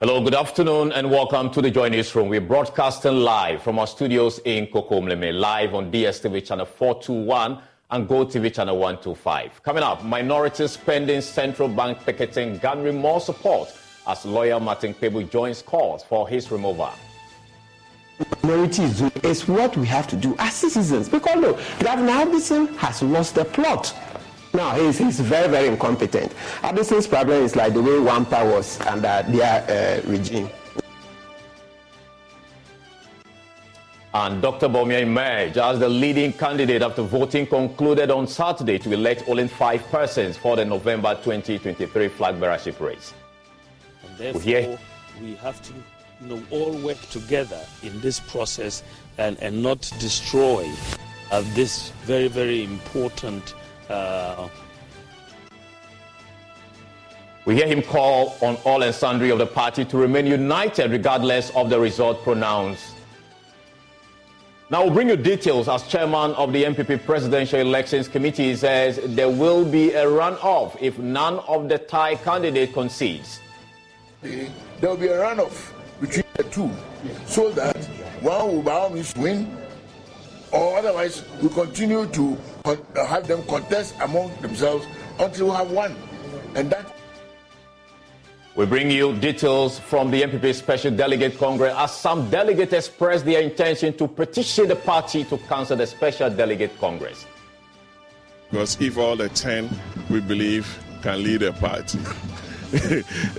Hello, good afternoon and welcome to the Joy Newsroom. We're broadcasting live from our studios in Kokomleme, live on DSTV channel 421 and GoTV channel 125. Coming up, minorities pending central bank picketing garnering more support as lawyer Martin Kpebu joins calls for his removal. Minorities is what we have to do as citizens, because look, Governor Addison has lost the plot. Now, he's very, very incompetent. Addison's problem is like the way Wampa was under their regime. And Dr. Bawumia emerged as the leading candidate after voting concluded on Saturday to elect only 5 persons for the November 2023 flag bearership race. And therefore, we have to all work together in this process and not destroy this very, very important. We hear him call on all and sundry of the party to remain united regardless of the result pronounced. Now we'll bring you details as chairman of the NPP Presidential Elections Committee says there will be a runoff if none of the tie candidate concedes. There will be a runoff between the two so that one will by all means win, or otherwise we continue to have them contest among themselves until we have won. And that we bring you details from the NPP Special Delegate Congress as some delegates expressed their intention to petition the party to cancel the Special Delegate Congress. Because if all the 10 we believe can lead a party,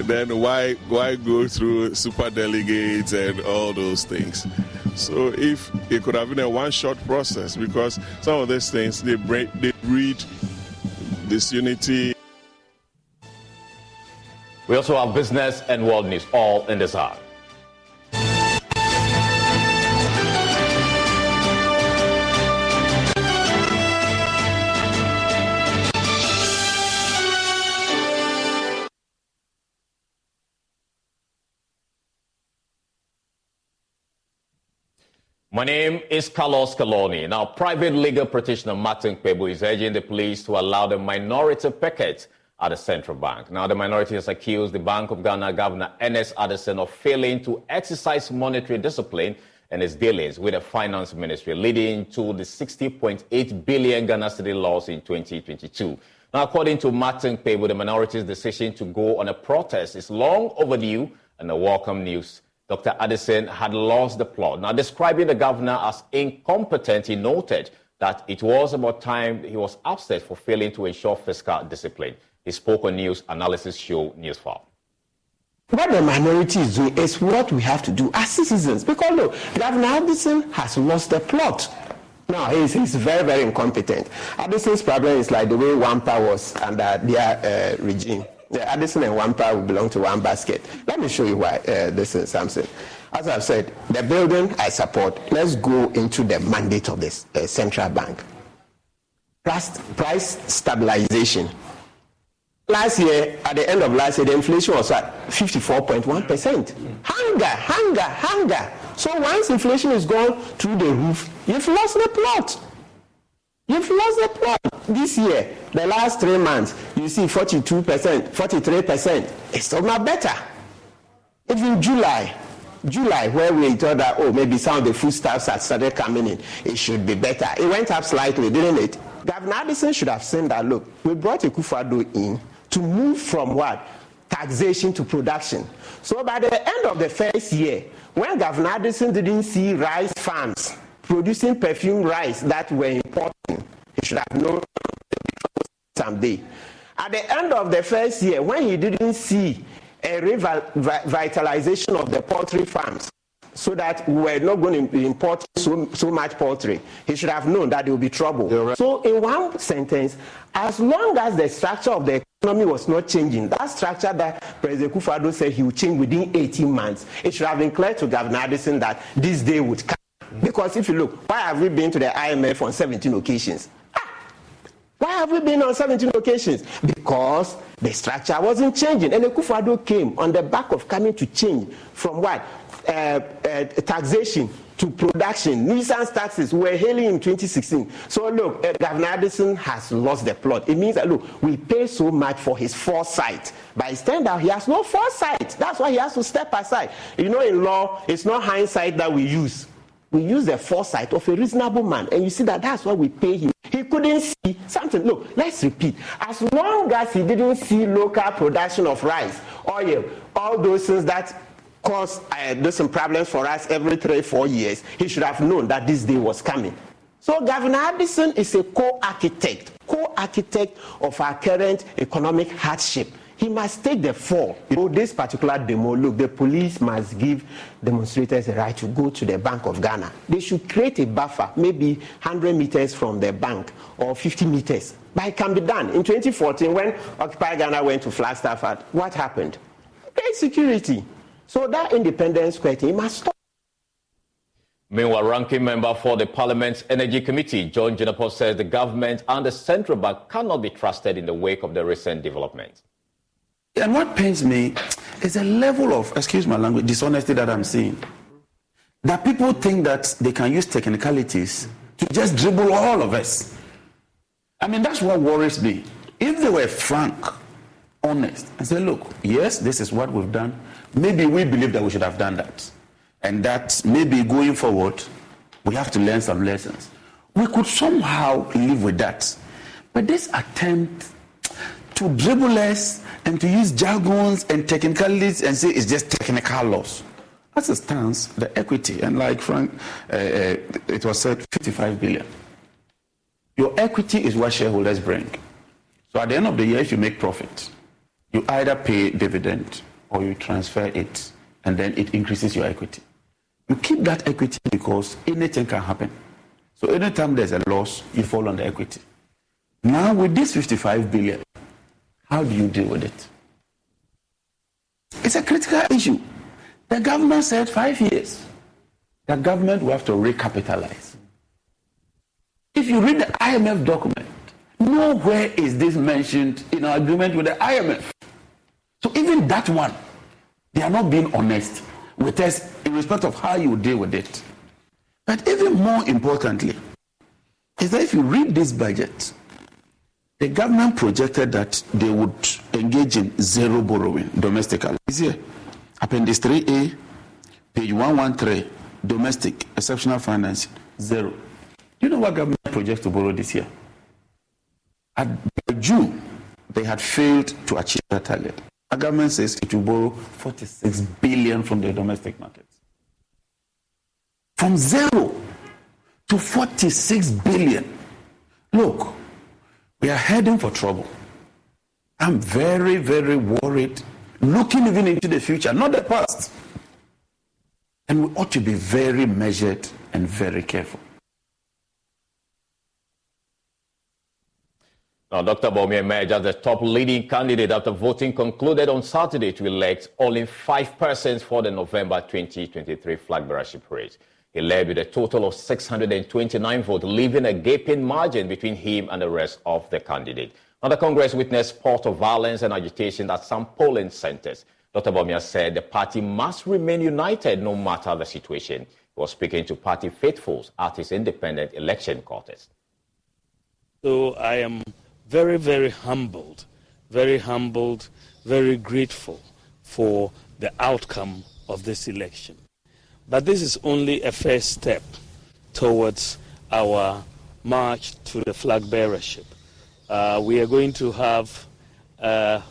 then why go through super delegates and all those things? So if it could have been a one-shot process, because some of these things they breed disunity. We also have business and world news all in this hour. My name is Carlos Kaloni. Now, private legal practitioner Martin Kpebu is urging the police to allow the minority picket at the central bank. Now, the minority has accused the Bank of Ghana Governor Ernest Addison of failing to exercise monetary discipline in his dealings with the Finance Ministry, leading to the 60.8 billion Ghana cedi loss in 2022. Now, according to Martin Kpebu, the minority's decision to go on a protest is long overdue and a welcome news. Dr. Addison had lost the plot. Now, describing the governor as incompetent, he noted that it was about time he was upset for failing to ensure fiscal discipline. He spoke on News Analysis Show Newsfile. What the minority is doing is what we have to do as citizens, because look, Governor Addison has lost the plot. Now, he's very, very incompetent. Addison's problem is like the way Wampa was under their regime. Addison and Wampa will belong to one basket. Let me show you why this is something. As I've said, the building I support. Let's go into the mandate of this central bank. Price stabilization. Last year, at the end of last year, the inflation was at 54.1%. Hunger. So once inflation is gone through the roof, you've lost the plot. You've lost the plot. This year, the last 3 months, you see 42%, 43%. It's still not better. Even July, where we thought that, maybe some of the foodstuffs had started coming in, it should be better. It went up slightly, didn't it? Governor Addison should have seen that, look, we brought Kpebu in to move from what? Taxation to production. So by the end of the first year, when Governor Addison didn't see rice farms producing perfume rice that were important, he should have known someday. At the end of the first year, when he didn't see a revitalization of the poultry farms, so that we were not going to import so much poultry, he should have known that there will be trouble. Right. So in one sentence, as long as the structure of the economy was not changing, that structure that President Kpebu said he would change within 18 months, it should have been clear to Governor Addison that this day would come. Because if you look, why have we been to the IMF on 17 occasions? Why have we been on 17 occasions? Because the structure wasn't changing. And the Kpebu came on the back of coming to change from what? Taxation to production. Nissan's taxes were hailing in 2016. So look, Governor Addison has lost the plot. It means that, look, we pay so much for his foresight. But it turns out he has no foresight. That's why he has to step aside. You know, in law, it's not hindsight that we use. We use the foresight of a reasonable man. And you see that that's why we pay him. He couldn't see something. Look, let's repeat. As long as he didn't see local production of rice, oil, all those things that cause some problems for us every 3-4 years, he should have known that this day was coming. So Governor Addison is a co-architect of our current economic hardship. He must take the fall. You know, this particular demo, look, the police must give demonstrators the right to go to the Bank of Ghana. They should create a buffer, maybe 100 meters from the bank or 50 meters. But it can be done. In 2014, when Occupy Ghana went to Flagstaff, what happened? Great security. So that independence question must stop. Meanwhile, ranking member for the Parliament's Energy Committee, John Jinapo, says the government and the central bank cannot be trusted in the wake of the recent developments. And what pains me is a level of, excuse my language, dishonesty that I'm seeing. That people think that they can use technicalities to just dribble all of us. I mean, that's what worries me. If they were frank, honest, and say, look, yes, this is what we've done. Maybe we believe that we should have done that. And that maybe going forward, we have to learn some lessons. We could somehow live with that. But this attempt to dribble us and to use jargons and technicalities and say it's just technical loss. As it stands, the equity, and like Frank, it was said 55 billion. Your equity is what shareholders bring. So at the end of the year, if you make profit, you either pay dividend or you transfer it, and then it increases your equity. You keep that equity because anything can happen. So anytime there's a loss, you fall on the equity. Now with this 55 billion, how do you deal with it? It's a critical issue. The government said 5 years. The government will have to recapitalize. If you read the IMF document, nowhere is this mentioned in our agreement with the IMF. So even that one, they are not being honest with us in respect of how you deal with it. But even more importantly, is that if you read this budget, the government projected that they would engage in zero borrowing domestically. It's here. Appendix 3A, page 113, domestic, exceptional financing, zero. Do you know what government projects to borrow this year? By June, they had failed to achieve that target. The government says it will borrow 46 billion from the domestic markets. From zero to 46 billion. Look, we are heading for trouble. I'm very, very worried, looking even into the future, not the past. And we ought to be very measured and very careful. Now, Dr. Bawumia emerged as the top leading candidate after voting concluded on Saturday to elect only 5 persons for the November 2023 flag bearership race. He led with a total of 629 votes, leaving a gaping margin between him and the rest of the candidate. Now, the Congress witnessed spurt of violence and agitation at some polling centers. Dr. Bawumia said the party must remain united no matter the situation. He was speaking to party faithfuls at his independent election contest. So I am very, very humbled, very grateful for the outcome of this election. But this is only a first step towards our march to the flag bearership. We are going to have a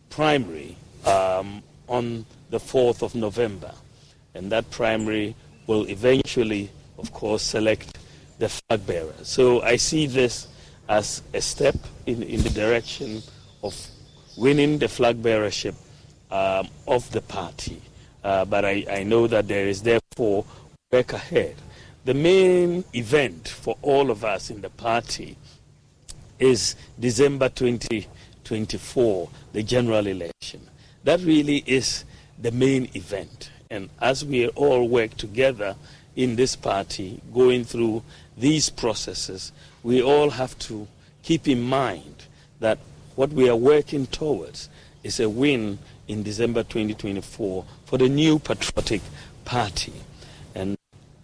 primary on the 4th of November, and that primary will eventually, of course, select the flag bearer. So I see this as a step in the direction of winning the flag bearership of the party. But I know that there is therefore work ahead. The main event for all of us in the party is December 2024, the general election. That really is the main event. And as we all work together in this party, going through these processes, we all have to keep in mind that what we are working towards is a win in December 2024 for the new patriotic party. And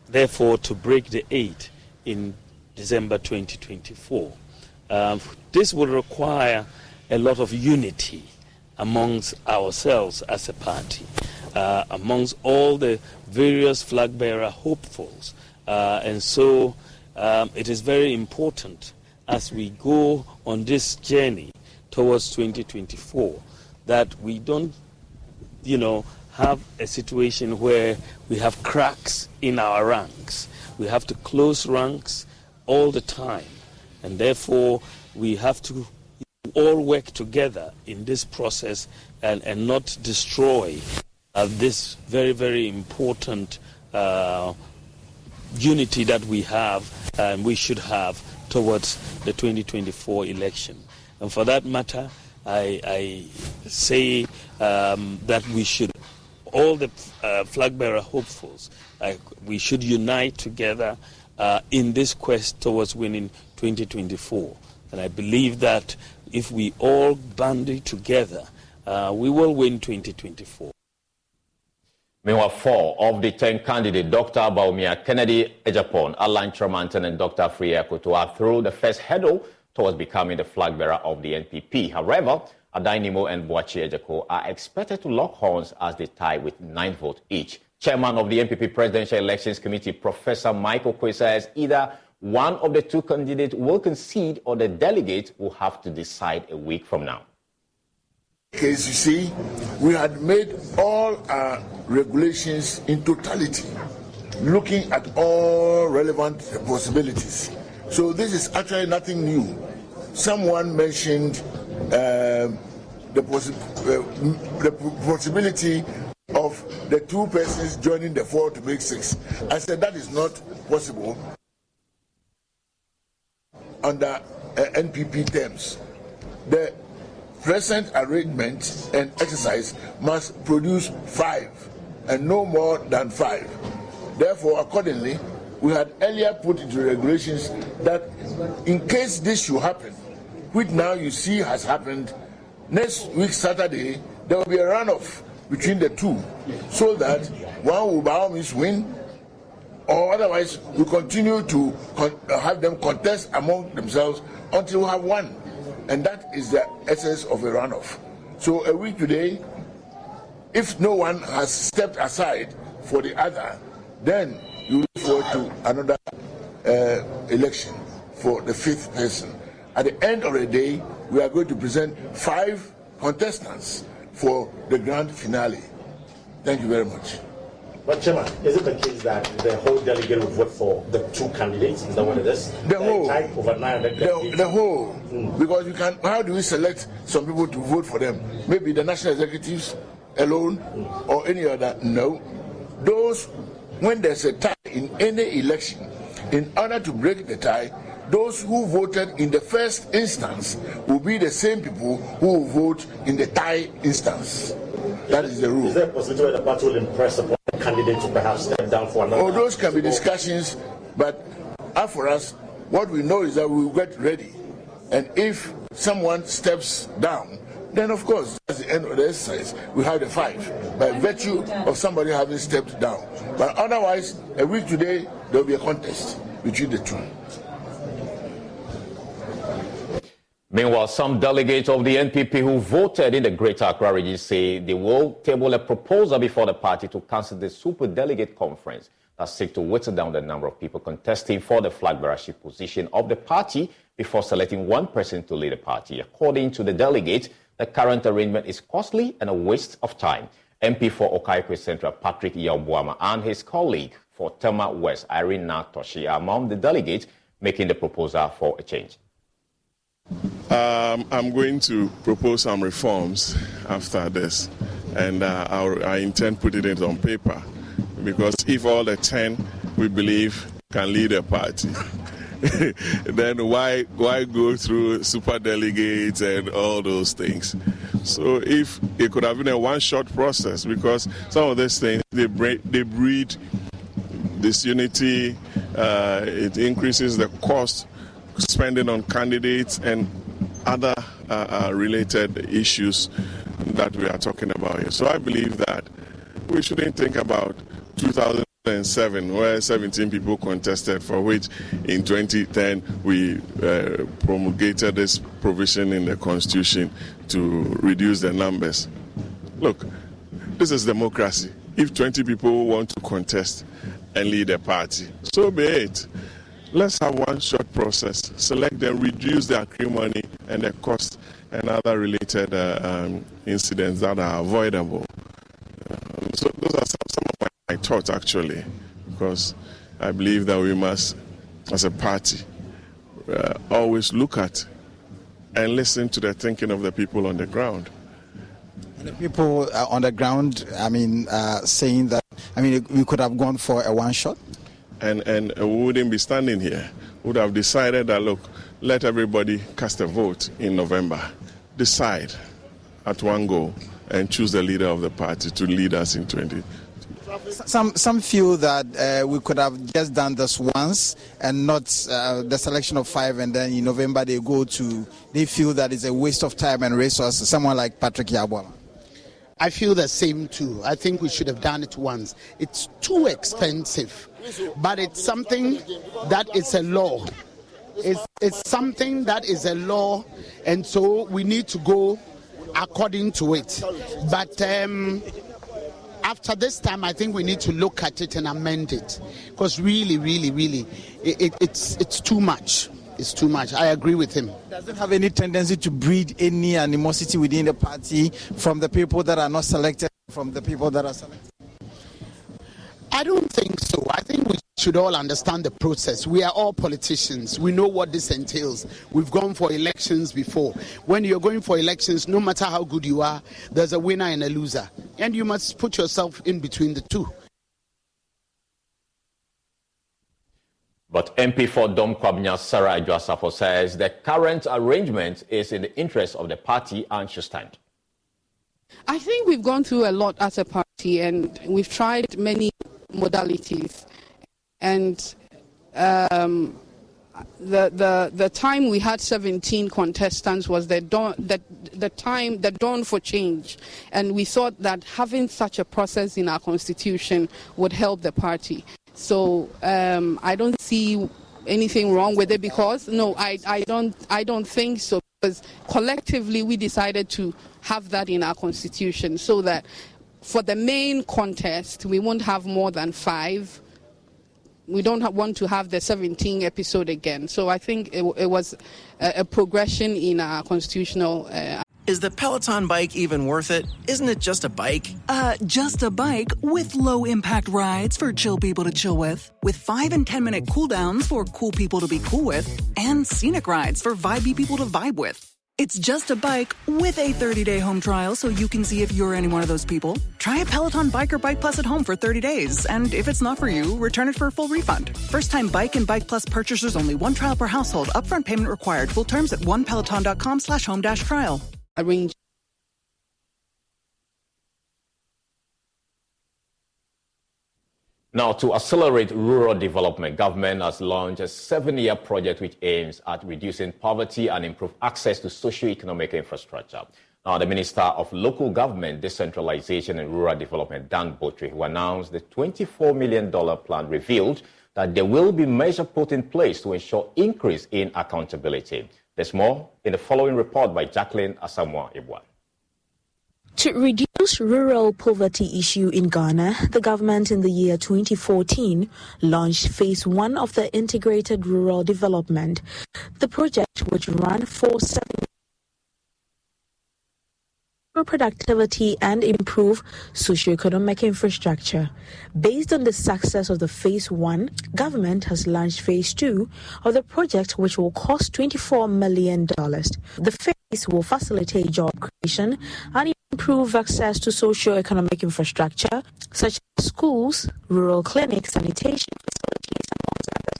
therefore, to break the 8 in December 2024. This will require a lot of unity amongst ourselves as a party, amongst all the various flag bearer hopefuls. And so it is very important as we go on this journey towards 2024 that we don't, have a situation where we have cracks in our ranks. We have to close ranks all the time, and therefore we have to all work together in this process and not destroy this very, very important unity that we have and we should have towards the 2024 election. And for that matter, I say that we should, all the flag bearer hopefuls, we should unite together in this quest towards winning 2024. And I believe that if we all bandy together, we will win 2024. Meanwhile, 4 of the 10 candidates, Dr. Baumia Kennedy Ejapon, Alan Tremanton, and Dr. Freya Kutu, are through the first hurdle towards becoming the flag bearer of the NPP. However, Adainimo and Boachi Ejako are expected to lock horns as they tie with 9 votes each. Chairman of the NPP Presidential Elections Committee, Professor Michael Quay, says either one of the 2 candidates will concede or the delegate will have to decide a week from now. As you see, we had made all our regulations in totality, looking at all relevant possibilities. So this is actually nothing new. Someone mentioned the possibility of the 2 persons joining the 4 to make 6. I said that is not possible under NPP terms. The present arrangement and exercise must produce 5 and no more than 5. Therefore, accordingly, we had earlier put into regulations that in case this should happen, which now you see has happened, next week Saturday there will be a runoff between the 2, so that one will by all means win, or otherwise we continue to have them contest among themselves until we have won. And that is the essence of a runoff. So a week today, if no one has stepped aside for the other, then you look forward to another election for the 5th person. At the end of the day, we are going to present 5 contestants for the grand finale. Thank you very much. But Chairman, is it the case that the whole delegate will vote for the 2 candidates? Is that what it is? The whole. Over 900 the whole. Because you can. How do we select some people to vote for them? Maybe the national executives alone, or any other? No. Those, when there's a tie in any election, in order to break the tie, those who voted in the first instance will be the same people who will vote in the tie instance. That is the rule. Is there a possibility where the party will impress upon the candidate to perhaps step down for another? Oh, those can be discussions, but as for us, what we know is that we will get ready. And if someone steps down, then of course, that's the end of the exercise. We have the 5, by virtue of somebody having stepped down. But otherwise, a week today, there will be a contest between the 2. Meanwhile, some delegates of the NPP who voted in the Greater Accra region say they will table a proposal before the party to cancel the Super Delegate Conference that seeks to whittle down the number of people contesting for the flag bearership position of the party before selecting one person to lead the party. According to the delegate, the current arrangement is costly and a waste of time. MP for Okaikwe Central Patrick Yaubuama and his colleague for Tema West Irene Natoshi are among the delegates making the proposal for a change. I'm going to propose some reforms after this, and I intend putting it on paper, because if all the 10 we believe can lead a party, then why go through super delegates and all those things? So if it could have been a one-shot process, because some of these things they breed disunity, it increases the cost spending on candidates and other related issues that we are talking about here. So I believe that we shouldn't think about 2000 2007, where 17 people contested, for which in 2010 we promulgated this provision in the Constitution to reduce the numbers. Look, this is democracy. If 20 people want to contest and lead a party, so be it. Let's have one short process, select them, reduce the acrimony and the cost and other related incidents that are avoidable. So those are some of my thoughts, actually, because I believe that we must, as a party, always look at and listen to the thinking of the people on the ground. The people on the ground, saying that, we could have gone for a one shot. And we wouldn't be standing here. We would have decided that, look, let everybody cast a vote in November. Decide at one go and choose the leader of the party to lead us in 2020. Some feel that we could have just done this once and not the selection of 5, and then in November they feel that it's a waste of time and resources. Someone like Patrick Yabwala. I feel the same too. I think we should have done it once. It's too expensive, but it's something that is a law. It's something that is a law, and so we need to go according to it. But after this time, I think we need to look at it and amend it, because really, it's too much. It's too much. I agree with him. Does it have any tendency to breed any animosity within the party from the people that are not selected, from the people that are selected? I don't think so. I think we should all understand the process. We are all politicians. We know what this entails. We've gone for elections before. When you're going for elections, no matter how good you are, there's a winner and a loser. And you must put yourself in between the two. But MP for Dom Kwabena Sarah Adjwasafo says the current arrangement is in the interest of the party and should stand. I think we've gone through a lot as a party, and we've tried many modalities. And the time we had 17 contestants was the dawn for change. And we thought that having such a process in our constitution would help the party. So I don't see anything wrong with it, because I don't think so, because collectively we decided to have that in our constitution, so that for the main contest we won't have more than 5. We don't want to have the 17 episode again. So I think it was a progression in our constitutional. Is the Peloton bike even worth it? Isn't it just a bike? Just a bike with low-impact rides for chill people to chill with 5 and 10-minute cooldowns for cool people to be cool with, and scenic rides for vibey people to vibe with. It's just a bike with a 30-day home trial, so you can see if you're any one of those people. Try a Peloton Bike or Bike Plus at home for 30 days, and if it's not for you, return it for a full refund. First-time Bike and Bike Plus purchasers only. 1 trial per household. Upfront payment required. Full terms at onepeloton.com/home-trial. Arrange. Now, to accelerate rural development, government has launched a 7-year project which aims at reducing poverty and improve access to socio-economic infrastructure. Now, the Minister of Local Government, Decentralization and Rural Development, Dan Botwe, who announced the $24 million plan, revealed that there will be measures put in place to ensure increase in accountability. There's more in the following report by Jacqueline Asamoah Ibwan. To reduce rural poverty issue in Ghana, the government in the year 2014 launched Phase 1 of the Integrated Rural Development. The project, which ran for 7 years, productivity and improve socio-economic infrastructure. Based on the success of the Phase 1, government has launched Phase 2 of the project, which will cost $24 million. The phase will facilitate job creation and improve access to socio-economic infrastructure, such as schools, rural clinics, sanitation facilities, amongst others.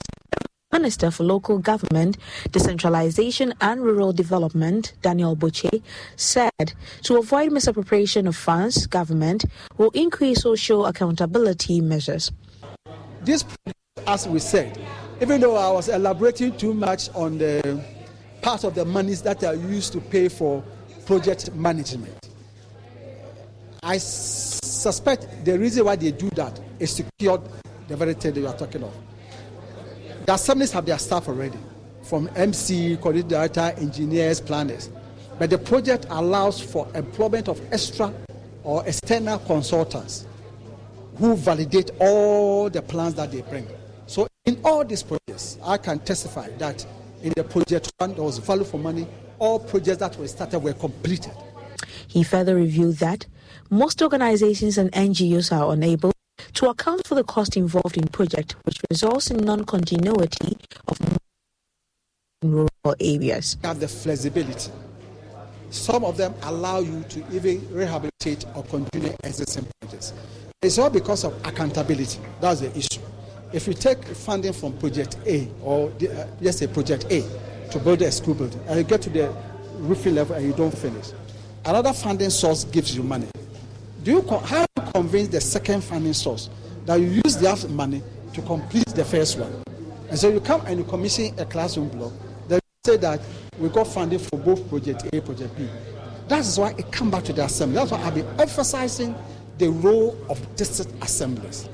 Minister for Local Government, Decentralization and Rural Development, Daniel Botwe, said to avoid misappropriation of funds, government will increase social accountability measures. This, as we said, even though I was elaborating too much on the part of the monies that are used to pay for project management, I suspect the reason why they do that is secured the very thing that you are talking of. The assemblies have their staff already, from MC, coordinating director, engineers, planners. But the project allows for employment of extra or external consultants who validate all the plans that they bring. So in all these projects, I can testify that in the project one, there was value for money. All projects that were started were completed. He further revealed that most organizations and NGOs are unable to account for the cost involved in project, which results in non-continuity of rural areas. Have the flexibility. Some of them allow you to even rehabilitate or continue existing projects. It's all because of accountability. That's the issue. If you take funding from Project A, or let's say Project A, to build a school building, and you get to the roofing level and you don't finish, another funding source gives you money. How do you convince the second funding source that you use their money to complete the first one? And so you come and you commission a classroom block, then you say that we got funding for both Project A, Project B. That is why it comes back to the assembly. That's why I've been emphasizing the role of district assemblies.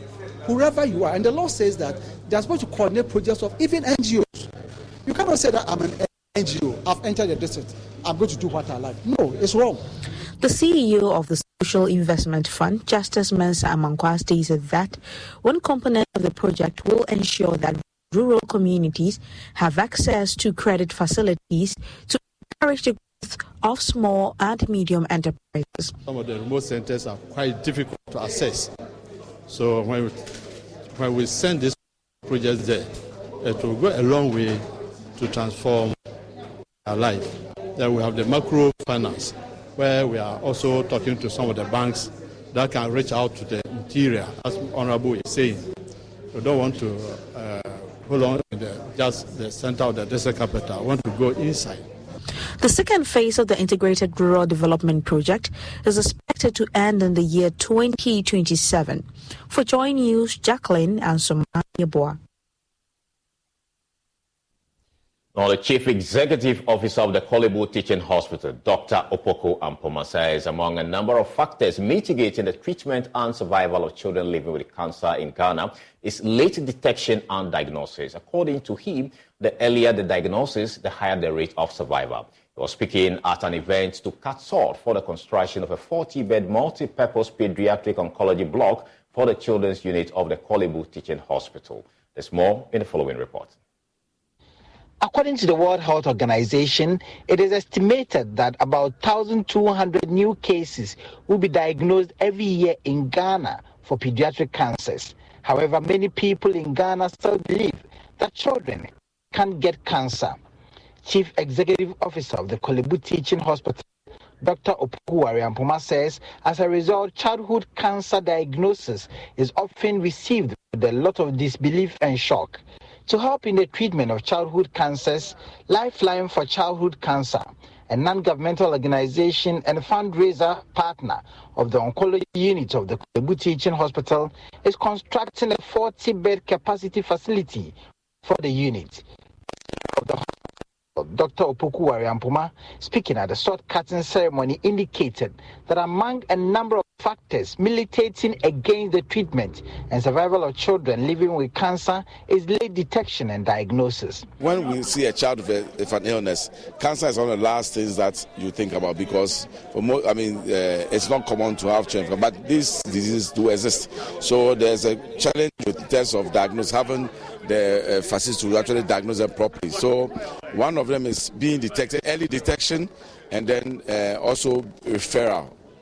Whoever you are, and the law says that they're supposed to coordinate projects of even NGOs. You cannot say that I'm an NGO, I've entered the district, I'm going to do what I like. No, it's wrong. The CEO of the Social Investment Fund, Justice Mensa Amankwa, stated that one component of the project will ensure that rural communities have access to credit facilities to encourage the growth of small and medium enterprises. Some of the remote centers are quite difficult to access. So when we send this project there, it will go a long way to transform our life. Then we have the microfinance, where we are also talking to some of the banks that can reach out to the interior, as Honorable is saying. We don't want to hold on to just the center of the district capital. We want to go inside. The second phase of the Integrated Rural Development Project is expected to end in the year 2027. For Joy News, Jacqueline and Somalia Boa. Now, the Chief Executive Officer of the Kpebu Teaching Hospital, Dr. Opoku Ampoma, says among a number of factors mitigating the treatment and survival of children living with cancer in Ghana is late detection and diagnosis. According to him, the earlier the diagnosis, the higher the rate of survival. He was speaking at an event to cut salt for the construction of a 40-bed multi-purpose pediatric oncology block for the children's unit of the Kpebu Teaching Hospital. There's more in the following report. According to the World Health Organization, it is estimated that about 1,200 new cases will be diagnosed every year in Ghana for pediatric cancers. However, many people in Ghana still believe that children can get cancer. Chief Executive Officer of the Kpebu Teaching Hospital, Dr. Opoku Ampoma, says as a result, childhood cancer diagnosis is often received with a lot of disbelief and shock. To help in the treatment of childhood cancers, Lifeline for Childhood Cancer, a non-governmental organization and fundraiser partner of the oncology unit of the Kpebu Teaching Hospital, is constructing a 40-bed capacity facility for the unit. Dr. Opoku Ampoma, speaking at the sword-cutting ceremony, indicated that among a number of factors militating against the treatment and survival of children living with cancer is late detection and diagnosis. When we see a child with an illness, cancer is one of the last things that you think about because it's not common to have children, but these diseases do exist. So there's a challenge with the test of diagnosis, having the facility to actually diagnose them properly. So one of them is being detected, early detection, and then also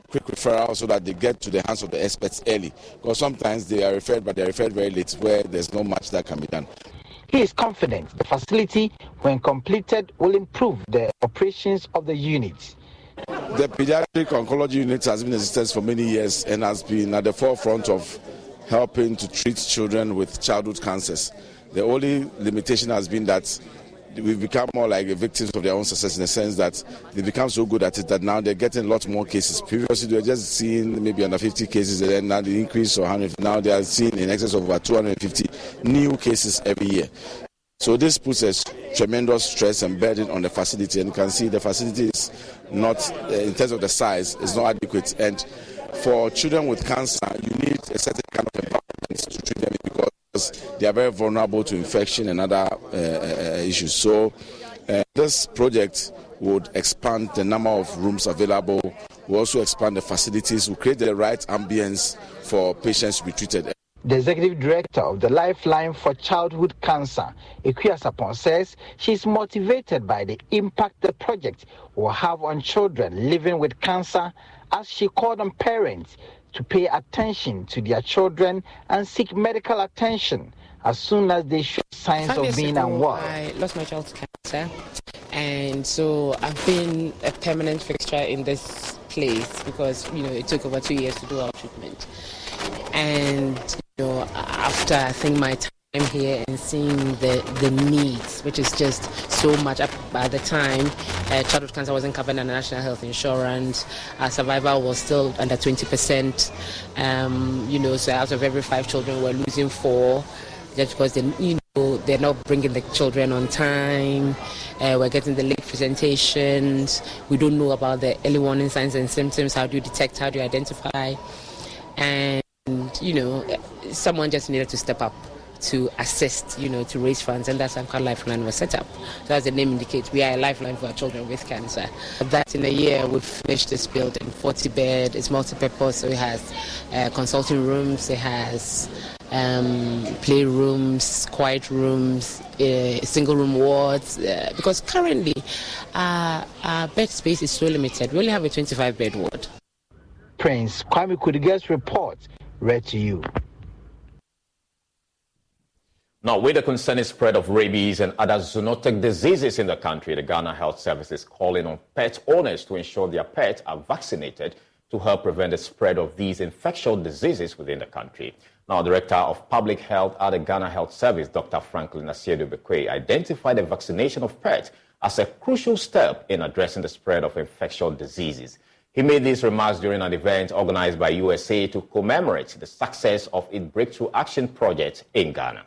quick referral so that they get to the hands of the experts early. Because sometimes they are referred, but they are referred very late where there's not much that can be done. He is confident the facility, when completed, will improve the operations of the unit. The pediatric oncology unit has been in existence for many years and has been at the forefront of helping to treat children with childhood cancers. The only limitation has been that we've become more like victims of their own success in the sense that they become so good at it that now they're getting a lot more cases. Previously, they were just seeing maybe under 50 cases, and then now the increase to 100. Now they are seeing in excess of about 250 new cases every year. So this puts a tremendous stress and burden on the facility, and you can see the facility is not, in terms of the size, is not adequate. And for children with cancer, you need a certain kind of environment to treat them because they are very vulnerable to infection and other issues. So this project would expand the number of rooms available. We also expand the facilities. We create the right ambience for patients to be treated. The executive director of the Lifeline for Childhood Cancer, Ekuya Sapon, says she is motivated by the impact the project will have on children living with cancer, as she called on parents to pay attention to their children and seek medical attention as soon as they show signs of being unwell. I lost my child to cancer, and so I've been a permanent fixture in this place because, it took over 2 years to do our treatment. And, after I think my time here and seeing the needs, which is just so much. At the time, childhood cancer wasn't covered under national health insurance. Our survival was still under 20%. So out of every 5 children, we're losing 4 just because they're not bringing the children on time. We're getting the late presentations. We don't know about the early warning signs and symptoms. How do you detect? How do you identify? And someone just needed to step up to assist, to raise funds, and that's how Lifeline was set up. So as the name indicates, we are a lifeline for our children with cancer. That in a year, we've finished this building, 40 bed, it's multi-purpose, so it has consulting rooms, it has playrooms, quiet rooms, single room wards, because currently our bed space is so limited. We only have a 25 bed ward. Prince Kwame Kudiger's report read to you. Now, with the concerning spread of rabies and other zoonotic diseases in the country, the Ghana Health Service is calling on pet owners to ensure their pets are vaccinated to help prevent the spread of these infectious diseases within the country. Now, Director of Public Health at the Ghana Health Service, Dr. Franklin Asiedu-Bekwe, identified the vaccination of pets as a crucial step in addressing the spread of infectious diseases. He made these remarks during an event organized by USA to commemorate the success of its Breakthrough Action Project in Ghana.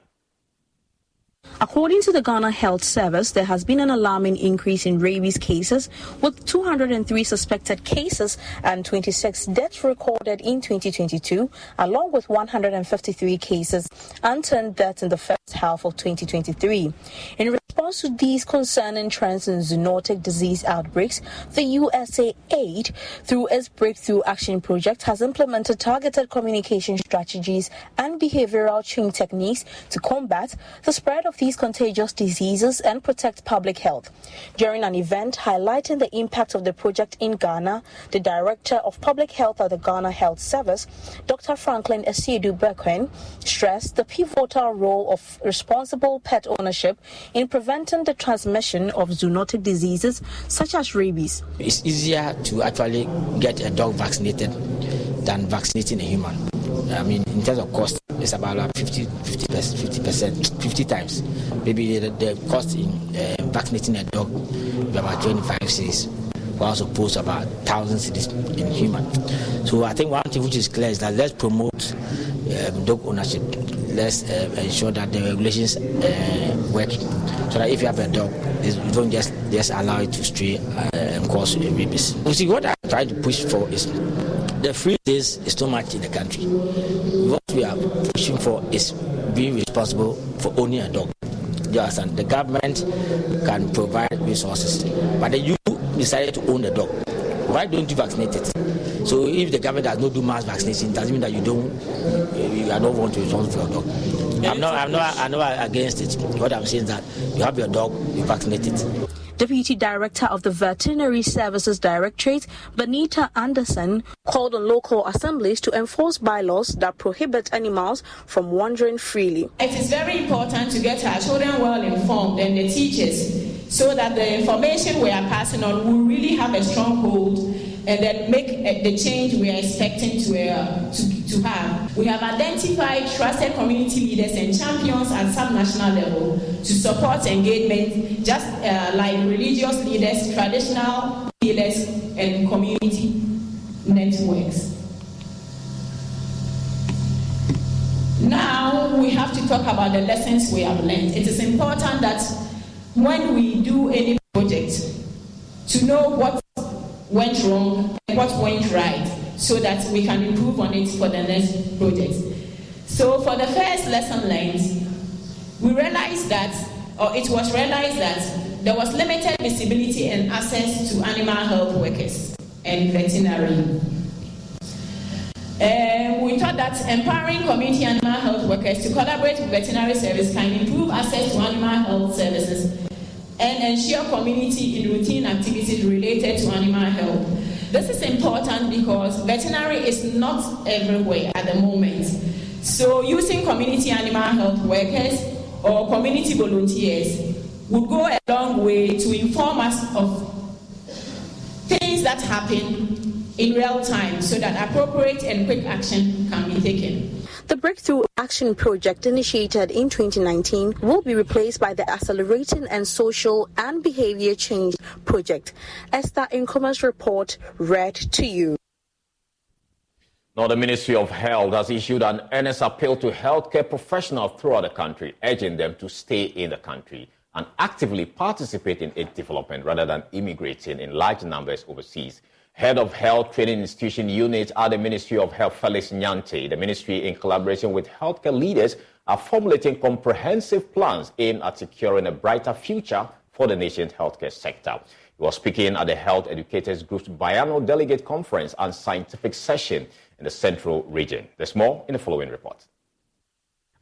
According to the Ghana Health Service, there has been an alarming increase in rabies cases, with 203 suspected cases and 26 deaths recorded in 2022, along with 153 cases and 10 deaths in the first half of 2023. In response to these concerning trends in zoonotic disease outbreaks, the USAID, through its Breakthrough Action Project, has implemented targeted communication strategies and behavioral change techniques to combat the spread of these contagious diseases and protect public health. During an event highlighting the impact of the project in Ghana, the Director of Public Health at the Ghana Health Service, Dr. Franklin Asiedu-Bekwe, stressed the pivotal role of responsible pet ownership in preventing the transmission of zoonotic diseases such as rabies. It's easier to actually get a dog vaccinated than vaccinating a human. I mean, in terms of cost, it's about 50 times. Maybe the cost in vaccinating a dog is about 25 cedis, while as opposed to about 1,000 cedis in human. So I think one thing which is clear is that let's promote dog ownership. Let's ensure that the regulations work, so that if you have a dog, you don't just allow it to stray and cause rabies. You see, what I'm trying to push for is the free days is too much in the country. What we are pushing for is being responsible for owning a dog. You understand? The government can provide resources, but then you decided to own a dog. Why don't you vaccinate it? So if the government does not do mass vaccination, it doesn't mean that you are not want to be responsible for your dog. I'm not against it. What I'm saying is that you have your dog, you vaccinate it. Deputy Director of the Veterinary Services Directorate, Benita Anderson, called on local assemblies to enforce bylaws that prohibit animals from wandering freely. It is very important to get our children well informed and the teachers, so that the information we are passing on will really have a strong hold and then make the change we are expecting to have. We have identified trusted community leaders and champions at sub-national level to support engagement, just like religious leaders, traditional leaders, and community networks. Now we have to talk about the lessons we have learned. It is important that when we do any project, to know what went wrong and what went right, so that we can improve on it for the next project. So for the first lesson learned, we realized that, or it was realized that there was limited visibility and access to animal health workers and veterinary. We thought that empowering community animal health workers to collaborate with veterinary service can improve access to animal health services and ensure community in routine activities related to animal health. This is important because veterinary is not everywhere at the moment. So using community animal health workers or community volunteers would go a long way to inform us of things that happen in real time so that appropriate and quick action can be taken. The Breakthrough Action Project, initiated in 2019, will be replaced by the Accelerating and Social and Behavior Change Project. Esther Incomer's report read to you. Now, the Ministry of Health has issued an earnest appeal to healthcare professionals throughout the country, urging them to stay in the country and actively participate in its development rather than immigrating in large numbers overseas. Head of Health Training Institution Unit at the Ministry of Health, Felix Nyante, the ministry, in collaboration with healthcare leaders, are formulating comprehensive plans aimed at securing a brighter future for the nation's healthcare sector. He was speaking at the Health Educators Group's biannual delegate conference and scientific session in the Central Region. There's more in the following report.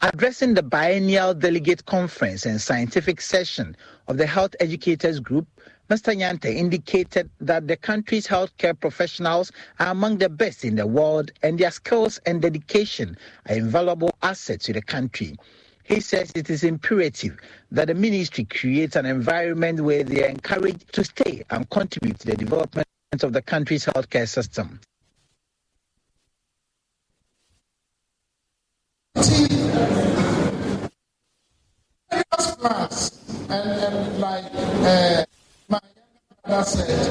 Addressing the biennial delegate conference and scientific session of the Health Educators Group, Mr. Nyante indicated that the country's healthcare professionals are among the best in the world and their skills and dedication are invaluable assets to the country. He says it is imperative that the ministry creates an environment where they are encouraged to stay and contribute to the development of the country's healthcare system. And like my brother said,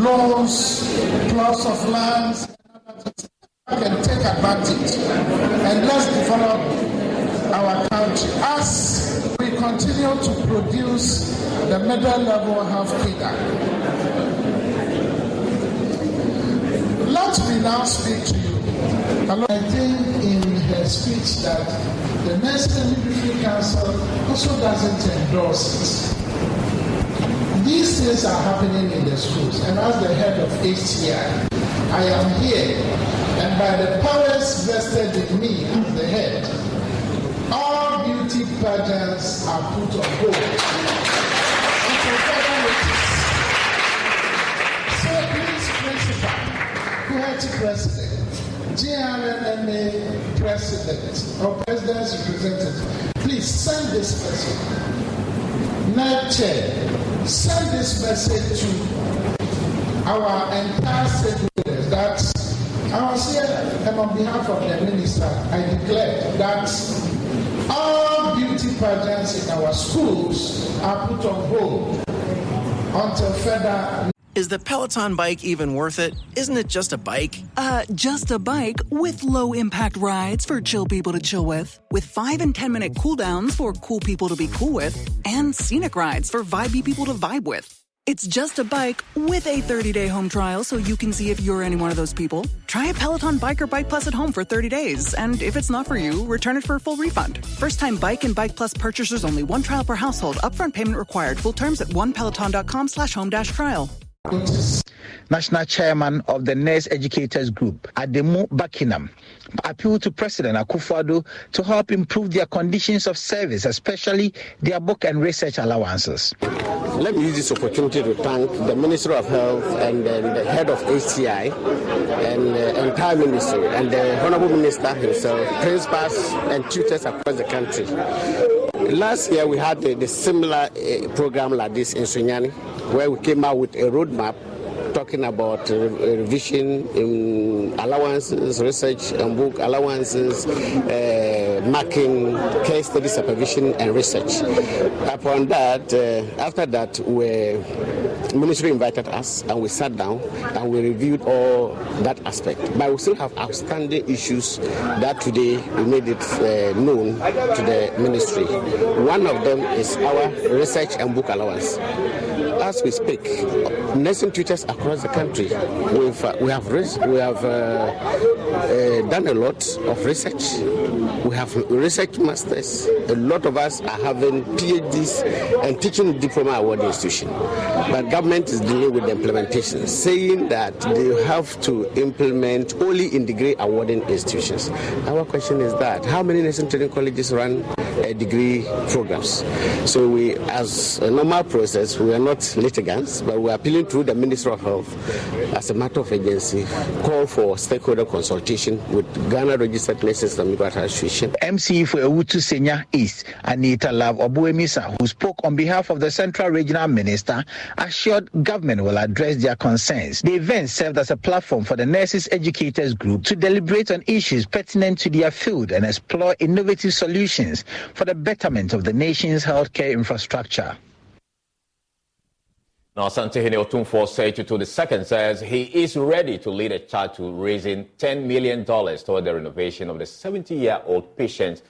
laws, plots of lands, can take advantage and let's develop our country. As we continue to produce the middle level health care, let me now speak to you. I think in her speech that the National Military Council also doesn't endorse it. These things are happening in the schools, and as the head of HTI, I am here, and by the powers vested in me as the head, all beauty pageants are put on hold. So please, Principal, Coheti President, GRMA President, or President's Representative, please send this message. NAB Chair, send this message to our entire stakeholders that I was here, and on behalf of the minister, I declare that all beauty pageants in our schools are put on hold until further. Is the Peloton bike even worth it? Isn't it just a bike? Just a bike with low-impact rides for chill people to chill with 5 and 10-minute cooldowns for cool people to be cool with, and scenic rides for vibey people to vibe with. It's just a bike with a 30-day home trial so you can see if you're any one of those people. Try a Peloton Bike or Bike Plus at home for 30 days, and if it's not for you, return it for a full refund. First-time Bike and Bike Plus purchasers only. 1 trial per household. Upfront payment required. Full terms at onepeloton.com/home-trial. National Chairman of the Nurse Educators Group, Ademu Buckingham, appealed to President Akufo-Addo to help improve their conditions of service, especially their book and research allowances. Let me use this opportunity to thank the Minister of Health and the head of HCI and the entire ministry and the Honorable Minister himself, principals and tutors across the country. Last year we had the similar program like this in Sunyani, where we came out with a roadmap talking about revision in allowances, research and book allowances, marking, case study supervision and research. Upon that, after that, the ministry invited us and we sat down and we reviewed all that aspect. But we still have outstanding issues that today we made it known to the ministry. One of them is our research and book allowance. As we speak, nursing tutors across the country, we have done a lot of research. We have research masters. A lot of us are having PhDs and teaching diploma award institution. But government is dealing with the implementation, saying that they have to implement only in degree awarding institutions. Our question is that how many nursing training colleges run degree programs? So we, as a normal process, we are not litigants, but we are appealing to the Ministry of Health as a matter of agency, call for stakeholder consultation with Ghana Registered Nurses and Midwifery Association. MC for Ewutu Senya East, Anita Love Obuemisa, who spoke on behalf of the Central Regional Minister, assured government will address their concerns. The event served as a platform for the Nurses Educators Group to deliberate on issues pertinent to their field and explore innovative solutions for the betterment of the nation's healthcare infrastructure. Now, Asantehene Otumfuo Seitu II says he is ready to lead a charge to raising $10 million toward the renovation of the 70-year-old patient,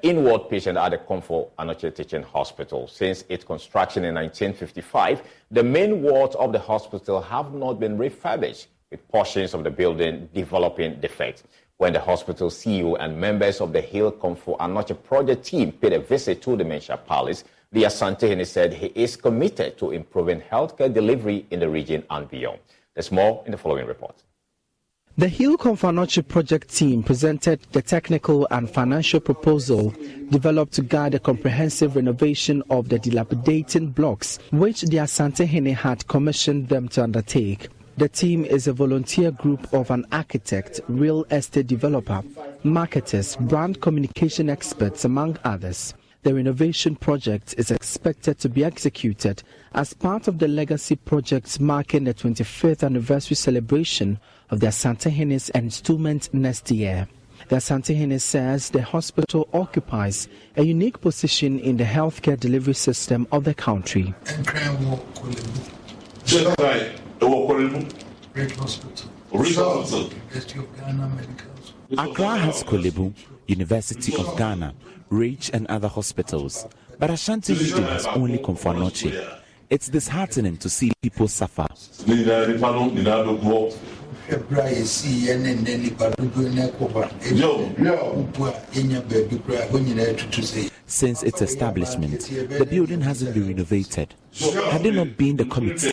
inward patient at the Comfort Anoche Teaching Hospital. Since its construction in 1955, the main wards of the hospital have not been refurbished, with portions of the building developing defects. When the hospital CEO and members of the Hill Comfort Anoche project team paid a visit to the Mencha Palace, the Asantehene said he is committed to improving healthcare delivery in the region and beyond. There's more in the following report. The Hill Comfort Anoche project team presented the technical and financial proposal developed to guide a comprehensive renovation of the dilapidating blocks, which the Asantehene had commissioned them to undertake. The team is a volunteer group of an architect, real estate developer, marketers, brand communication experts, among others. The renovation project is expected to be executed as part of the legacy projects marking the 25th anniversary celebration of the Asantehene's installment next year. The Asantehene says the hospital occupies a unique position in the healthcare delivery system of the country. Accra has Kpebu, University of Ghana, Rich and other hospitals, but Ashanti region has only Comfort Anoche. It's disheartening to see people suffer. Since its establishment, the building hasn't been renovated. Had it not been the committee,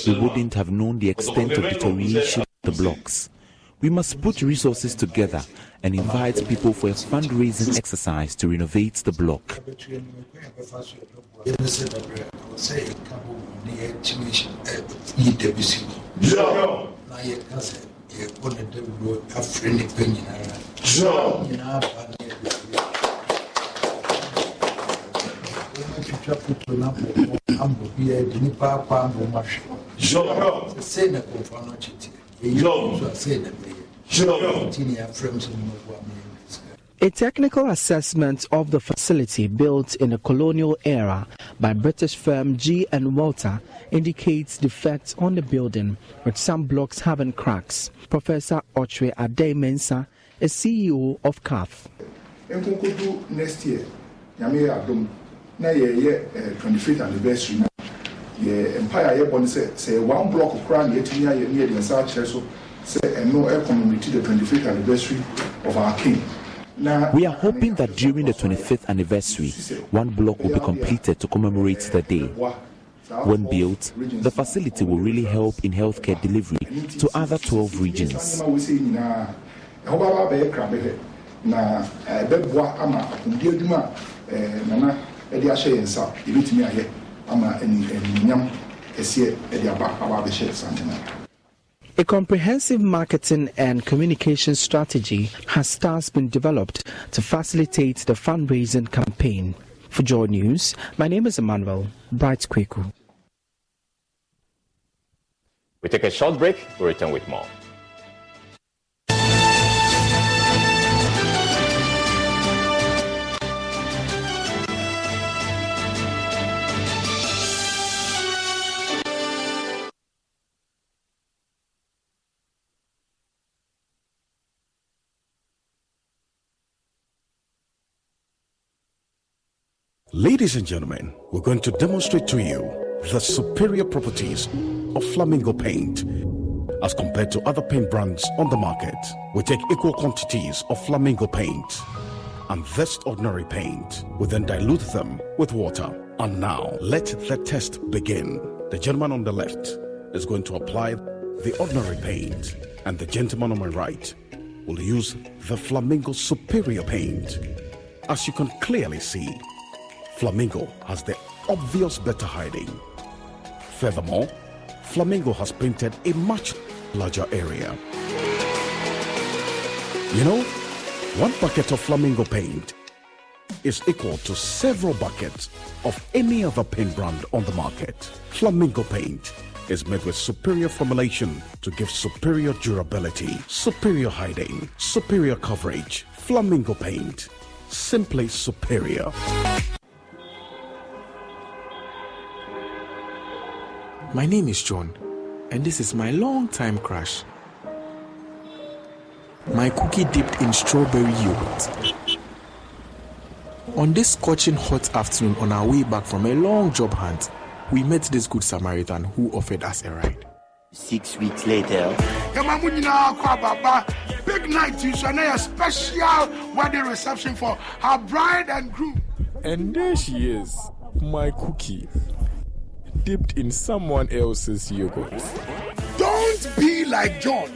we wouldn't have known the extent of deterioration of the blocks. We must put resources together and invite people for a fundraising exercise to renovate the block. A technical assessment of the facility, built in a colonial era by British firm G and Walter, indicates defects on the building, with some blocks having cracks. Professor Ochre Ade-Mensah is CEO of CAF. Next year, 25th anniversary. Empire say one block of crime yet near the South Church. And no air commemorated the 25th anniversary of our king. We are hoping that during the 25th anniversary, one block will be completed to commemorate the day. When built, the facility will really help in healthcare delivery to other 12 regions. A comprehensive marketing and communication strategy has thus been developed to facilitate the fundraising campaign. For Joy News, my name is Emmanuel Bright Kweku. We take a short break, we'll return with more. Ladies and gentlemen, we're going to demonstrate to you the superior properties of flamingo paint. as compared to other paint brands on the market. We take equal quantities of Flamingo paint and this ordinary paint. We then dilute them with water. And now, let the test begin. The gentleman on the left is going to apply the ordinary paint, and the gentleman on my right will use the Flamingo Superior paint. As you can clearly see, Flamingo has the obvious better hiding. Furthermore, Flamingo has painted a much larger area. You know, 1 bucket of Flamingo paint is equal to several buckets of any other paint brand on the market. Flamingo paint is made with superior formulation to give superior durability, superior hiding, superior coverage. Flamingo paint, simply superior. My name is John, and this is my long-time crush. My cookie dipped in strawberry yogurt. On this scorching hot afternoon on our way back from a long job hunt, we met this good Samaritan who offered us a ride. 6 weeks later, big night, you shall know a special wedding reception for her bride and groom. And there she is, my cookie, dipped in someone else's yogurt. Don't be like John,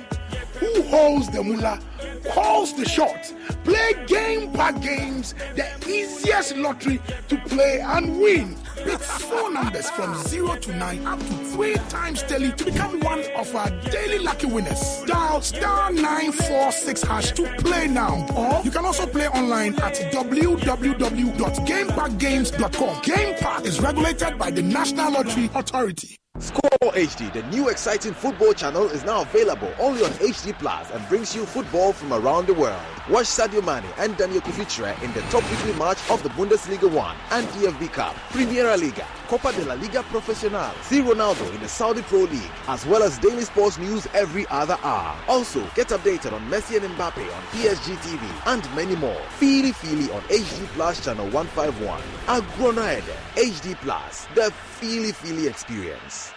who holds the mullah, calls the shots, play game pack games, the easiest lottery to play and win. Pick 4 numbers from 0 to 9 up to 3 times daily to become one of our daily lucky winners. Dial *946# to play now. Or you can also play online at www.gamepackgames.com. Game Pack is regulated by the National Lottery Authority. Score HD, the new exciting football channel, is now available only on HD Plus and brings you football from around the world. Watch Sadio Mane and Daniel Kufitre in the top weekly match of the Bundesliga 1 and DFB Cup, Primera Liga, Copa de la Liga Profesional, see Ronaldo in the Saudi Pro League, as well as daily sports news every other hour. Also, get updated on Messi and Mbappe on PSG TV and many more. Feely on HD Plus channel 151. Agronaede, HD Plus, the Feely experience.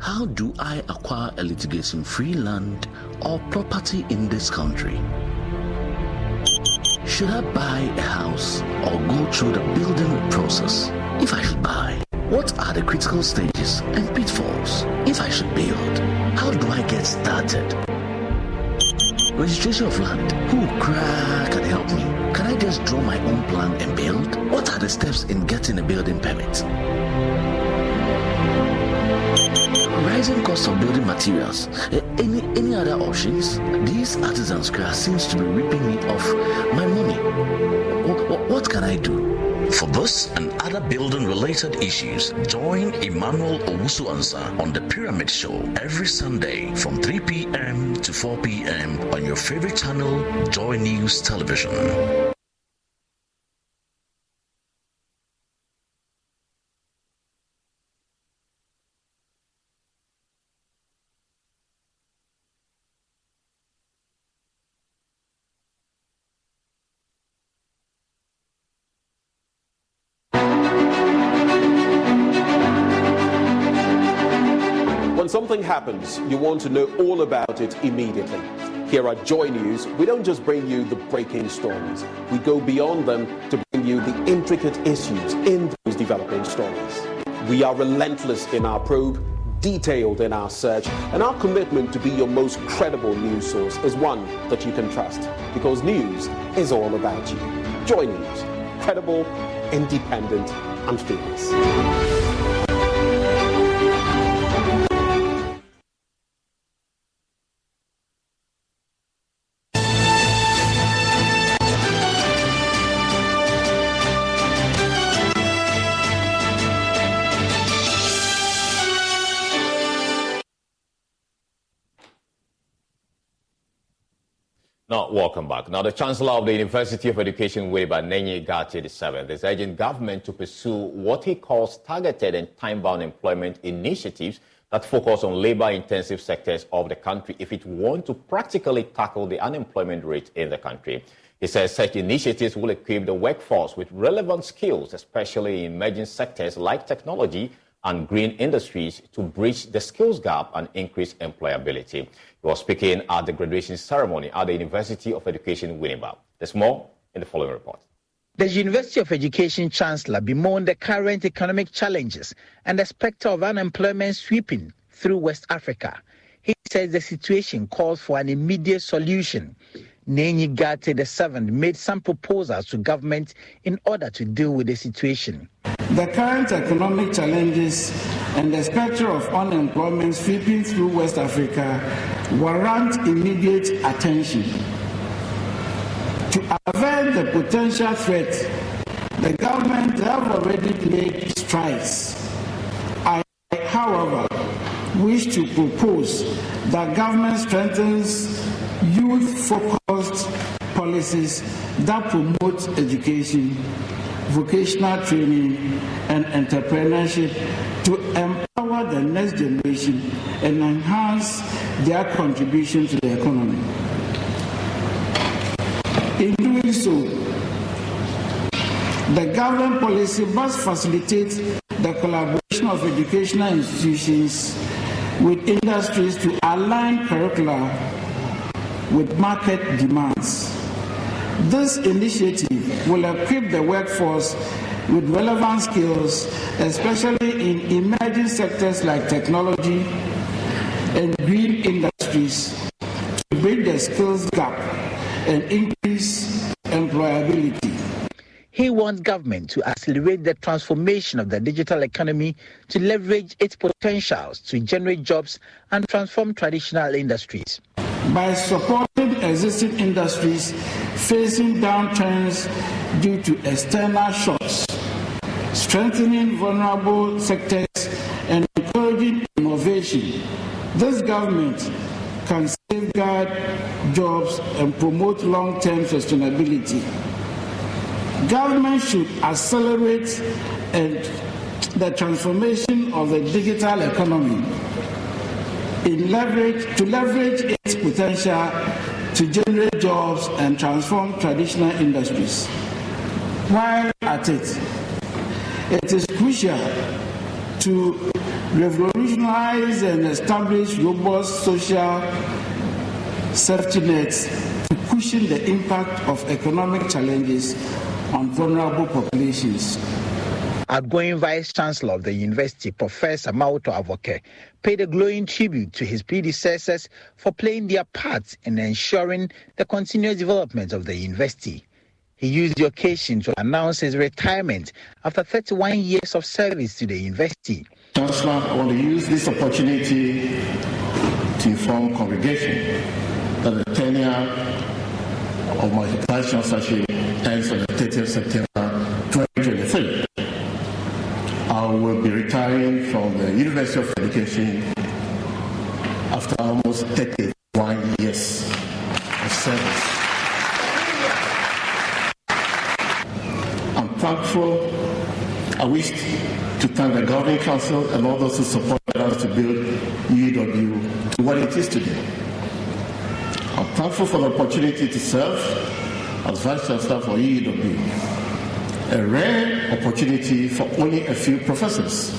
How do I acquire a litigation-free land or property in this country? Should I buy a house or go through the building process? If I should buy, what are the critical stages and pitfalls? If I should build, how do I get started? Registration of land, who can help me? Can I just draw my own plan and build? What are the steps in getting a building permit? Rising cost of building materials. Any other options? These artisans class seems to be ripping me off my money. What can I do? For this and other building related issues, join Emmanuel Owusu-Ansah on the Pyramid Show every Sunday from 3 p.m. to 4 p.m. on your favorite channel, Joy News Television. When something happens, you want to know all about it immediately. Here at Joy News, we don't just bring you the breaking stories. We go beyond them to bring you the intricate issues in those developing stories. We are relentless in our probe, detailed in our search, and our commitment to be your most credible news source is one that you can trust, because news is all about you. Joy News, credible, independent, and fearless. Now, welcome back. Now, the Chancellor of the University of Education, Winneba, Nenyi Gati VII, is urging government to pursue what he calls targeted and time-bound employment initiatives that focus on labor-intensive sectors of the country if it wants to practically tackle the unemployment rate in the country. He says such initiatives will equip the workforce with relevant skills, especially in emerging sectors like technology and green industries, to bridge the skills gap and increase employability. He was speaking at the graduation ceremony at the University of Education, Winneba. There's more in the following report. The University of Education Chancellor bemoaned the current economic challenges and the spectre of unemployment sweeping through West Africa. He says the situation calls for an immediate solution. Nenyi Gati VII made some proposals to government in order to deal with the situation. The current economic challenges and the spectre of unemployment sweeping through West Africa warrant immediate attention. To avert the potential threat, the government have already made strides. I, however, wish to propose that government strengthens youth-focused policies that promote education, vocational training, and entrepreneurship to empower the next generation and enhance their contribution to the economy. In doing so, the government policy must facilitate the collaboration of educational institutions with industries to align curricula with market demands. This initiative will equip the workforce with relevant skills, especially in emerging sectors like technology and green industries, to bridge the skills gap and increase employability. He wants government to accelerate the transformation of the digital economy to leverage its potentials to generate jobs and transform traditional industries. By supporting existing industries facing downturns due to external shocks, strengthening vulnerable sectors, and encouraging innovation, this government can safeguard jobs and promote long-term sustainability. Government should accelerate the transformation of the digital economy to leverage its potential to generate jobs and transform traditional industries. While at it, it is crucial to revolutionize and establish robust social safety nets to cushion the impact of economic challenges on vulnerable populations. Outgoing Vice Chancellor of the University, Professor Mauto Avoke, paid a glowing tribute to his predecessors for playing their part in ensuring the continuous development of the university. He used the occasion to announce his retirement after 31 years of service to the university. Chancellor, I want to use this opportunity to inform congregation that the tenure of my Vice Chancellorship ends on the 30th September 2023. I will be retiring from the University of Education after almost 31 years of service. I'm thankful. I wish to thank the Governing Council and all those who supported us to build UEW to what it is today. I'm thankful for the opportunity to serve as Vice Chancellor for UEW. A rare opportunity for only a few professors.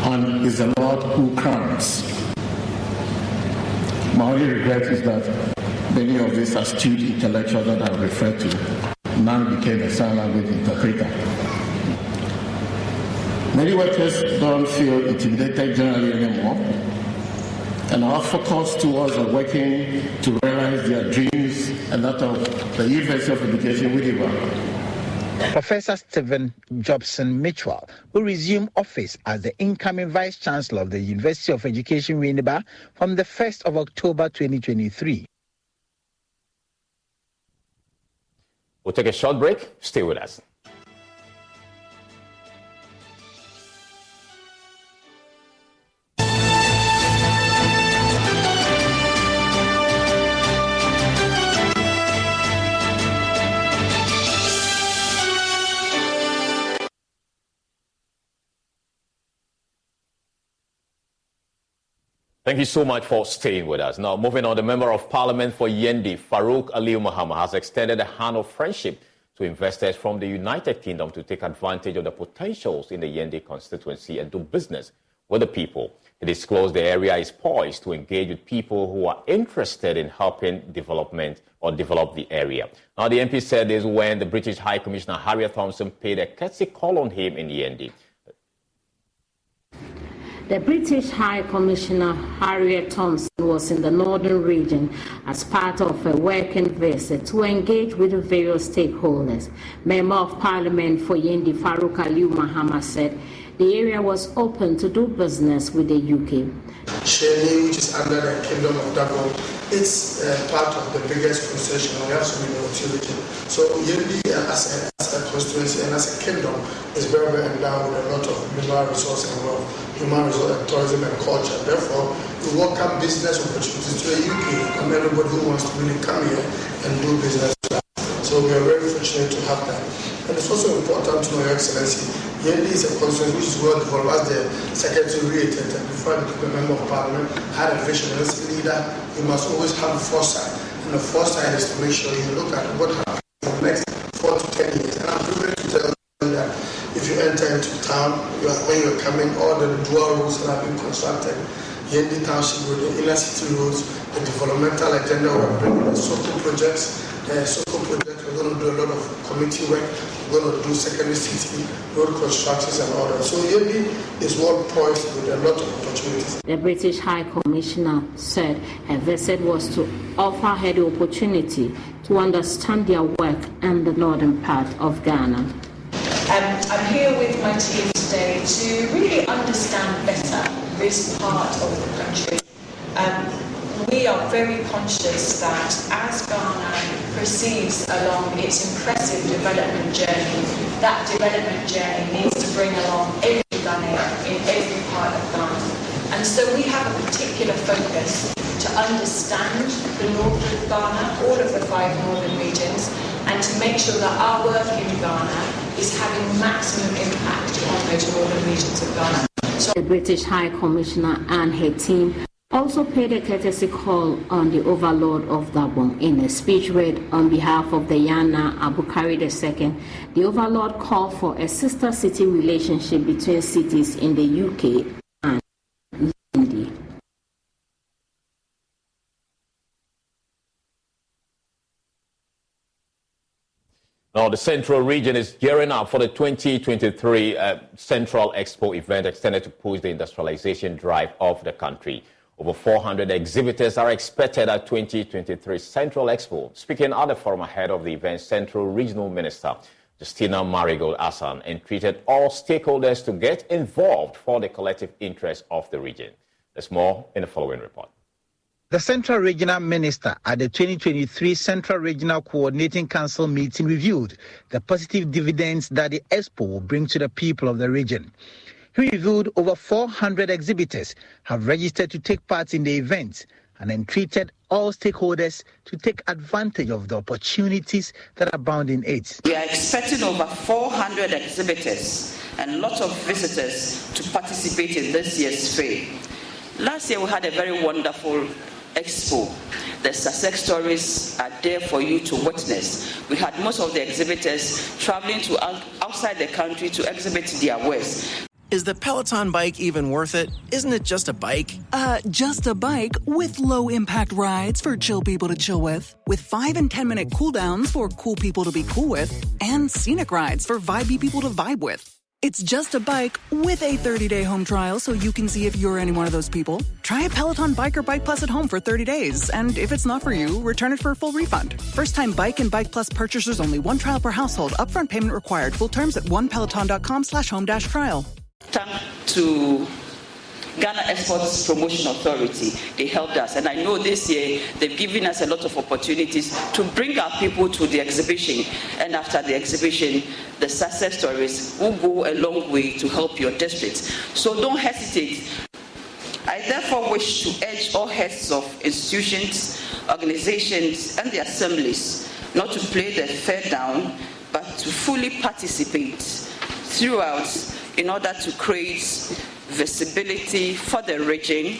And it's the Lord who crowns. My only regret is that many of these astute intellectuals that I referred to now became a sign language interpreter. Many workers don't feel intimidated generally anymore, and our focus towards working to realize their dreams and that of the University of Education Winneba. Professor Stephen Jobson Mitchell will resume office as the incoming Vice Chancellor of the University of Education Winneba from the 1st of October 2023. We'll take a short break. Stay with us. Thank you so much for staying with us. Now, moving on, the Member of Parliament for Yendi, Farouk Aliyu Muhammad, has extended a hand of friendship to investors from the United Kingdom to take advantage of the potentials in the Yendi constituency and do business with the people. He disclosed the area is poised to engage with people who are interested in helping develop the area. Now, the MP said this when the British High Commissioner Harriet Thompson paid a courtesy call on him in Yendi. The British High Commissioner Harriet Thompson was in the northern region as part of a working visit to engage with the various stakeholders. Member of Parliament for Yendi, Farouk Aliyu Muhammad, said the area was open to do business with the UK. Sheni, which is under the Kingdom of Dabo, it's part of the biggest concession. We have so many utility. So Yendi as a constituency and as a kingdom is very, very endowed with a lot of mineral resource and wealth, human resource and tourism and culture. Therefore, we welcome business opportunities to the UK and everybody who wants to really come here and do business with us. So we are very fortunate to have that. And it's also important to know, Your Excellency, Yendi is a constituency which is well developed. As the Secretary reiterated before I became a Member of Parliament, had a vision. As a leader, you must always have foresight. And the foresight is to make sure you look at what happens in the next 4 to 10 years. And I'm privileged to tell you that if you enter into town, when you're coming, all the dual roads that have been constructed, Yendi Township Road, the inner city roads, the developmental agenda we're bringing, the social projects, we're going to do a lot of community work, we're going to do secondary city, road constructions and all that. So Yendi is well poised with a lot of opportunities. The British High Commissioner said her visit was to offer her the opportunity to understand their work in the northern part of Ghana. I'm here with my team today to really understand better this part of the country. We are very conscious that as Ghana proceeds along its impressive development journey, that development journey needs to bring along every Ghanaian in every part of Ghana. And so we have a particular focus to understand the north of Ghana, all of the 5 northern regions, and to make sure that our work in Ghana is having maximum impact on those northern regions of Ghana. So the British High Commissioner and her team also paid a courtesy call on the Overlord of Gabon. In a speech read on behalf of the Yana Abukari II, the Overlord called for a sister city relationship between cities in the UK and Yendi. Now, the Central region is gearing up for the 2023 Central Expo event extended to push the industrialization drive of the country. Over 400 exhibitors are expected at 2023 Central Expo. Speaking at the forum ahead of the event, Central Regional Minister Justina Marigold Asan entreated all stakeholders to get involved for the collective interest of the region. There's more in the following report. The Central Regional Minister at the 2023 Central Regional Coordinating Council meeting reviewed the positive dividends that the Expo will bring to the people of the region. He revealed over 400 exhibitors have registered to take part in the event and entreated all stakeholders to take advantage of the opportunities that abound in it. We are expecting over 400 exhibitors and lots of visitors to participate in this year's fair. Last year we had a very wonderful Expo. The success stories are there for you to witness. We had most of the exhibitors traveling to outside the country to exhibit their wares. Is the Peloton bike even worth it? Isn't it just a bike? Just a bike with low-impact rides for chill people to chill with 5 and 10-minute cooldowns for cool people to be cool with, and scenic rides for vibey people to vibe with. It's just a bike with a 30-day home trial so you can see if you're any one of those people. Try a Peloton Bike or Bike Plus at home for 30 days, and if it's not for you, return it for a full refund. First-time Bike and Bike Plus purchasers only. 1 trial per household. Upfront payment required. Full terms at onepeloton.com/home-trial. Thank to Ghana Exports Promotion Authority. They helped us, and I know this year they've given us a lot of opportunities to bring our people to the exhibition, and after the exhibition the success stories will go a long way to help your district. So don't hesitate. I therefore wish to urge all heads of institutions, organizations and the assemblies not to play the fair down, but to fully participate throughout in order to create visibility for the region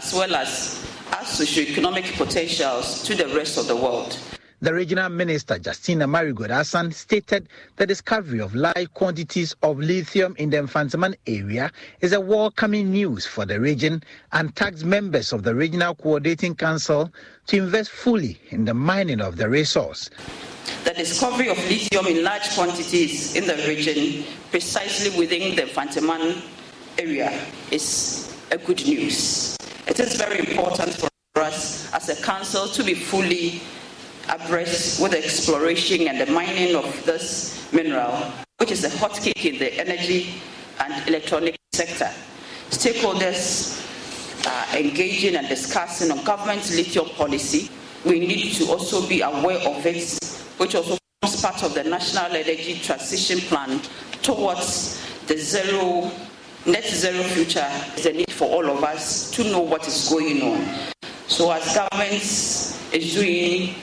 as well as our socio-economic potentials to the rest of the world. The regional minister, Justina Marigold-Hassan, stated the discovery of large quantities of lithium in the Mfantsiman area is a welcoming news for the region and tasked members of the Regional Coordinating Council to invest fully in the mining of the resource. The discovery of lithium in large quantities in the region, precisely within the Mfantsiman area, is a good news. It is very important for us as a council to be fully abreast with the exploration and the mining of this mineral, which is a hot cake in the energy and electronic sector. Stakeholders are engaging and discussing on government's lithium policy. We need to also be aware of it, which also forms part of the National Energy Transition Plan towards the net zero future. There's a need for all of us to know what is going on. So as government is doing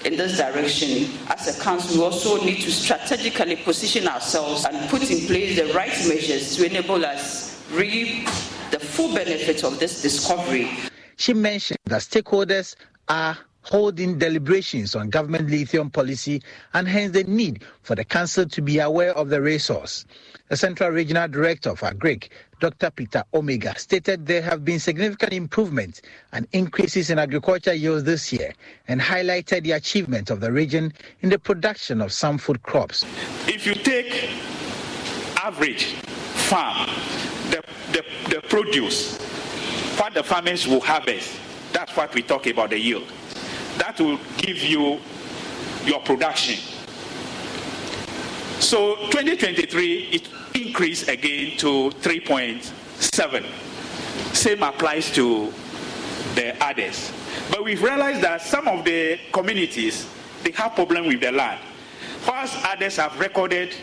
in this direction, as a council, we also need to strategically position ourselves and put in place the right measures to enable us reap the full benefits of this discovery. She mentioned that stakeholders are holding deliberations on government lithium policy and hence the need for the council to be aware of the resource. The Central Regional Director of Agric, Dr. Peter Omega, stated there have been significant improvements and increases in agriculture yields this year and highlighted the achievement of the region in the production of some food crops. If you take average farm, the produce, what the farmers will harvest, that's what we talk about, the yield. That will give you your production. So 2023, it increased again to 3.7. Same applies to the others. But we've realized that some of the communities, they have problem with the land. Whilst others have recorded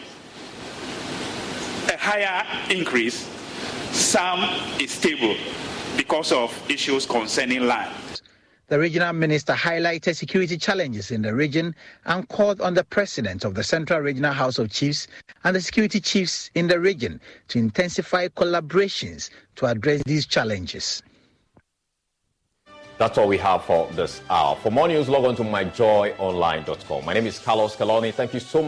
a higher increase, some is stable because of issues concerning land. The regional minister highlighted security challenges in the region and called on the president of the Central Regional House of Chiefs and the security chiefs in the region to intensify collaborations to address these challenges. That's all we have for this hour. For more news, log on to myjoyonline.com. My name is Carlos Caloni. Thank you so much.